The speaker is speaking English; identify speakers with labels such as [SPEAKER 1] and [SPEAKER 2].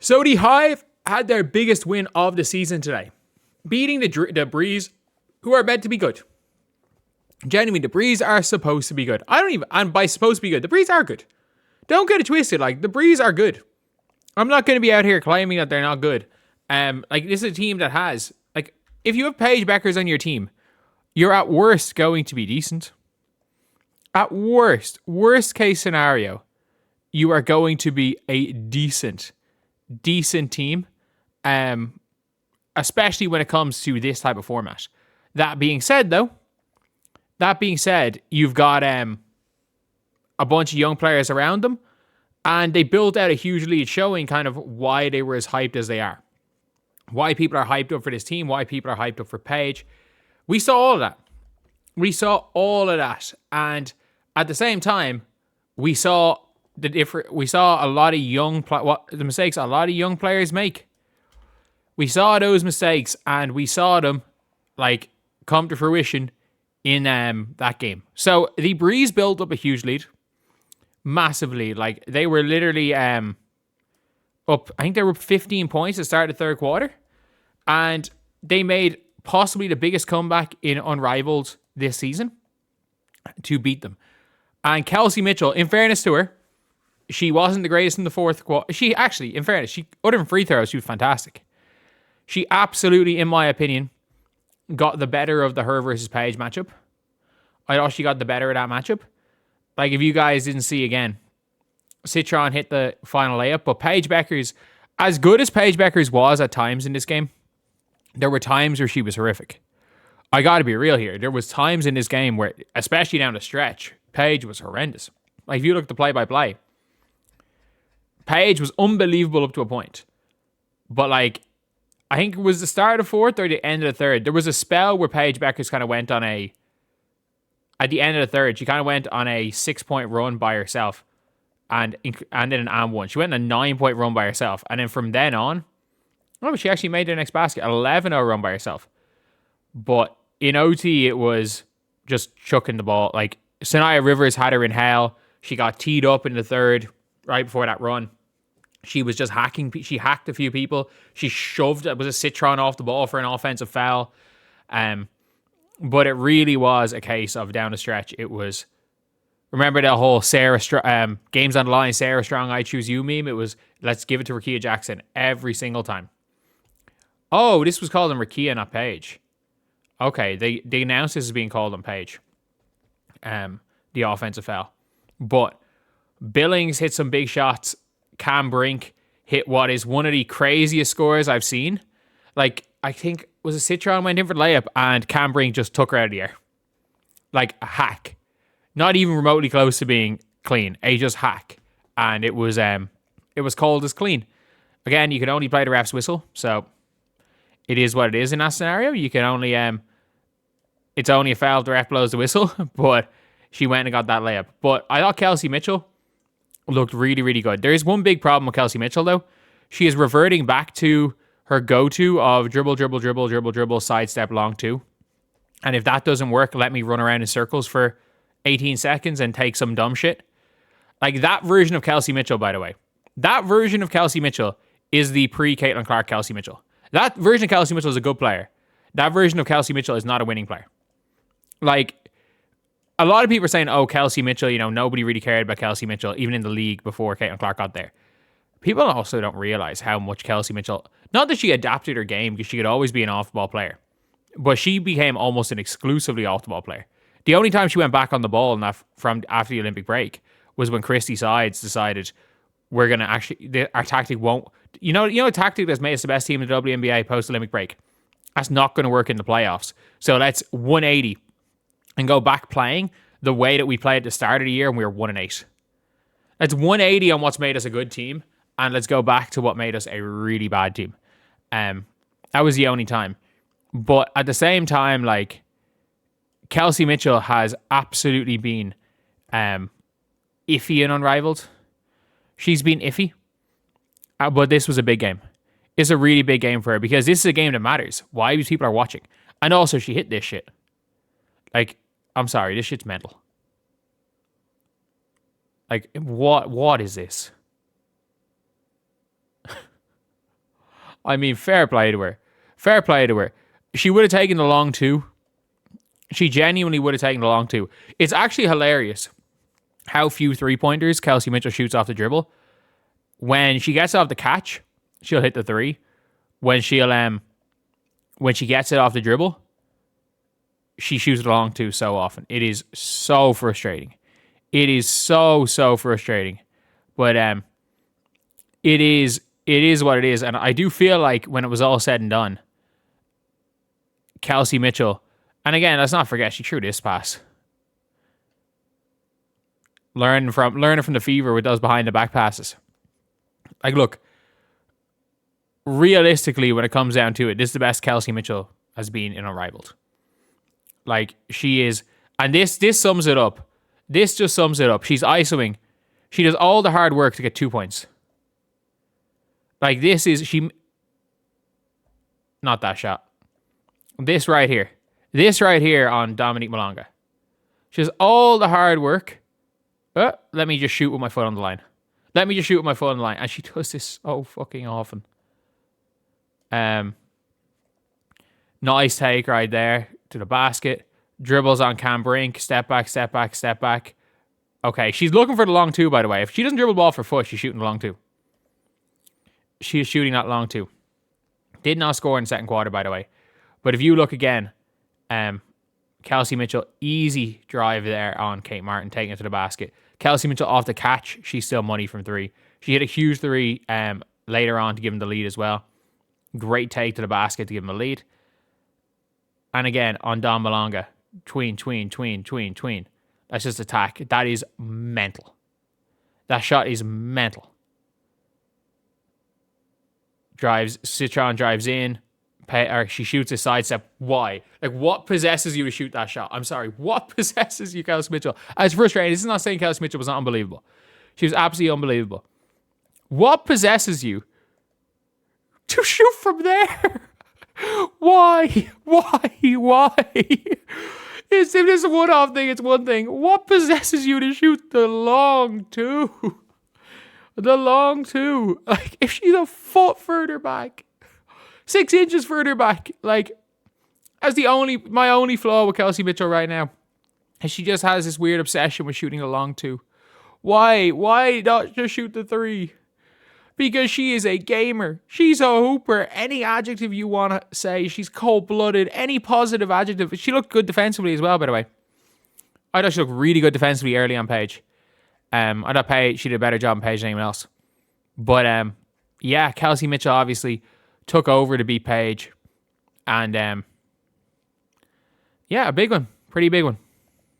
[SPEAKER 1] So the Hive had their biggest win of the season today, beating the Breeze, who are meant to be good. Genuinely, the Breeze are supposed to be good. And by supposed to be good, the Breeze are good. Don't get it twisted. Like, the Breeze are good. I'm not going to be out here claiming that they're not good. This is a team that has, if you have Paige Bueckers on your team, you're at worst going to be decent. At worst case scenario, you are going to be a decent team, especially when it comes to this type of format. That being said, you've got a bunch of young players around them, and they built out a huge lead, showing kind of why they were as hyped as they are. Why people are hyped up for this team, why people are hyped up for Paige. We saw all of that. And at the same time, we saw a lot of the mistakes a lot of young players make. We saw those mistakes, and we saw them come to fruition in that game. So the Breeze built up a huge lead, massively. They were literally up. I think they were up 15 points to start the third quarter, and they made possibly the biggest comeback in Unrivaled this season to beat them. And Kelsey Mitchell, in fairness to her, she wasn't the greatest in the fourth quarter. She actually, in fairness, other than free throws, she was fantastic. She absolutely, in my opinion, got the better of the her versus Paige matchup. I thought she got the better of that matchup. If you guys didn't see again, Citron hit the final layup, but Paige Bueckers, as good as Paige Bueckers was at times in this game, there were times where she was horrific. I got to be real here. There was times in this game where, especially down the stretch, Paige was horrendous. If you look at the play-by-play, Paige was unbelievable up to a point. But I think it was the start of fourth or the end of the third. There was a spell where Paige Bueckers kind of went on at the end of the third, she kind of went on a 6-point run by herself and then an and one. She went on a 9-point run by herself. And then from then on, she actually made their next basket, an 11-0 run by herself. But in OT, it was just chucking the ball. Sanaya Rivers had her in hell. She got teed up in the third right before that run. She was just hacking. She hacked a few people. She shoved, it was a Citron off the ball for an offensive foul. But it really was a case of down the stretch. It was, remember that whole games on the line, Sarah Strong, I choose you meme? It was, let's give it to Rakia Jackson every single time. Oh, this was called on Rakia, not Paige. Okay, they announced this as being called on Paige. The offensive foul. But Billings hit some big shots. Cam Brink hit what is one of the craziest scores I've seen. I think, was it Citron went in for the layup and Cam Brink just took her out of the air. A hack. Not even remotely close to being clean. A just hack. And it was called as clean. Again, you can only play the ref's whistle, so it is what it is in that scenario. You can only it's only a foul if the ref blows the whistle, but she went and got that layup. But I thought Kelsey Mitchell looked really, really good. There is one big problem with Kelsey Mitchell, though. She is reverting back to her go-to of dribble, sidestep, long two. And if that doesn't work, let me run around in circles for 18 seconds and take some dumb shit. That version of Kelsey Mitchell, by the way. That version of Kelsey Mitchell is the pre-Caitlin Clark Kelsey Mitchell. That version of Kelsey Mitchell is a good player. That version of Kelsey Mitchell is not a winning player. A lot of people are saying, oh, Kelsey Mitchell, nobody really cared about Kelsey Mitchell, even in the league before Caitlin Clark got there. People also don't realize how much Kelsey Mitchell, not that she adapted her game, because she could always be an off-ball player, but she became almost an exclusively off-the-ball player. The only time she went back on the ball from after the Olympic break was when Christy Sides decided we're going to our tactic won't, a tactic that's made us the best team in the WNBA post-Olympic break. That's not going to work in the playoffs. So let's 180 and go back playing the way that we played at the start of the year and we were 1-8. Let's 180 on what's made us a good team, and let's go back to what made us a really bad team. That was the only time. But at the same time, Kelsey Mitchell has absolutely been iffy and Unrivaled. She's been iffy. But this was a big game. It's a really big game for her because this is a game that matters. Why? Because people are watching. And also, she hit this shit. I'm sorry, this shit's mental. What is this? I mean, fair play to her. Fair play to her. She would have taken the long two. She genuinely would have taken the long two. It's actually hilarious how few three-pointers Kelsey Mitchell shoots off the dribble. When she gets off the catch, she'll hit the three. When she gets it off the dribble, she shoots the long two so often. It is so frustrating. It is so frustrating. But it is what it is. And I do feel like when it was all said and done, Kelsey Mitchell, and again, let's not forget, she threw this pass. Learning from the Fever with those behind the back passes. Like, look, realistically, when it comes down to it, this is the best Kelsey Mitchell has been in Unrivaled. Like, she is, and this sums it up. This just sums it up. She's ISOing. She does all the hard work to get 2 points. Like, not that shot. This right here on Dominique Malonga. She does all the hard work. Let me just shoot with my foot on the line. And she does this so fucking often. Nice take right there to the basket. Dribbles on Cam Brink. Step back. Okay, she's looking for the long two, by the way. If she doesn't dribble the ball for foot, she's shooting the long two. She is shooting that long two. Did not score in the second quarter, by the way. But if you look again, Kelsey Mitchell, easy drive there on Kate Martin, taking it to the basket. Kelsey Mitchell off the catch, she's still money from three. She hit a huge three later on to give him the lead as well. Great take to the basket to give him a lead. And again, on Dom Malonga, tween. That's just attack. That is mental. That shot is mental. Citron drives in. She shoots a sidestep. Why? Like, what possesses you to shoot that shot? I'm sorry. What possesses you, Kelsey Mitchell? It's frustrating. This is not saying Kelsey Mitchell was not unbelievable. She was absolutely unbelievable. What possesses you to shoot from there? Why? If this is a one-off thing, it's one thing. What possesses you to shoot the long two? The long two. Like, if she's a foot further back, 6 inches further back, like, that's my only flaw with Kelsey Mitchell right now. And she just has this weird obsession with shooting a long two. Why? Why not just shoot the three? Because she is a gamer. She's a hooper. Any adjective you want to say. She's cold-blooded. Any positive adjective. She looked good defensively as well, by the way. I thought she looked really good defensively early on Paige. I thought Paige, she did a better job on Paige than anyone else. But, yeah, Kelsey Mitchell obviously took over to beat Paige. And, yeah, a big one. Pretty big one.